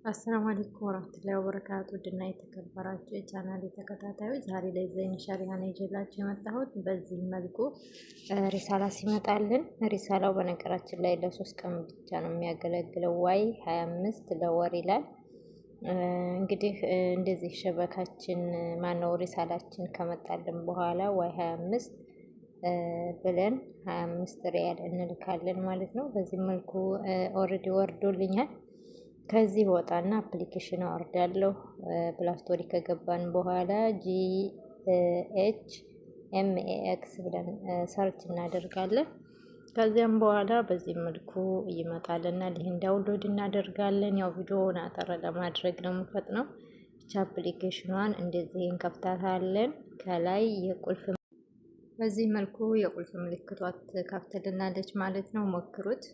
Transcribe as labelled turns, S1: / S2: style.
S1: አሰላሙ አለይኩም ወራህመቱላሂ ወበረካቱ ድና የተከበራችሁ የቻናል ተከታታዮች ዛሬ ላይ ዘይን ሸሪያ ነው ይዤላችሁ የመጣሁት። በዚህ መልኩ ሪሳላ ሲመጣልን ሪሳላው በነገራችን ላይ ለ3 ቀን ብቻ ነው የሚያገለግለው። ዋይ 25 ለወር ይላል። እንግዲህ እንደዚህ ሸበካችን ማነው ሪሳላችን ከመጣልን በኋላ ዋይ 25 ብለን 25 ሪያል እንልካለን ማለት ነው። በዚህ መልኩ ኦልሬዲ ወርዶልኛል። ከዚህ ወጣና አፕሊኬሽን አወርዳለሁ። ፕላስቶሪ ከገባን በኋላ GHMAX ብለን ሰርች እናደርጋለን። ከዚያም በኋላ በዚህ መልኩ ይመጣልና ይህን ዳውንሎድ እናደርጋለን። ያው ቪዲዮውን አጠር ለማድረግ ነው የምፈጥነው። ብቻ አፕሊኬሽኗን እንደዚህ እንከፍታታለን። ከላይ የቁልፍ በዚህ መልኩ የቁልፍ ምልክቷ ከፍትልናለች ማለት ነው። ሞክሩት።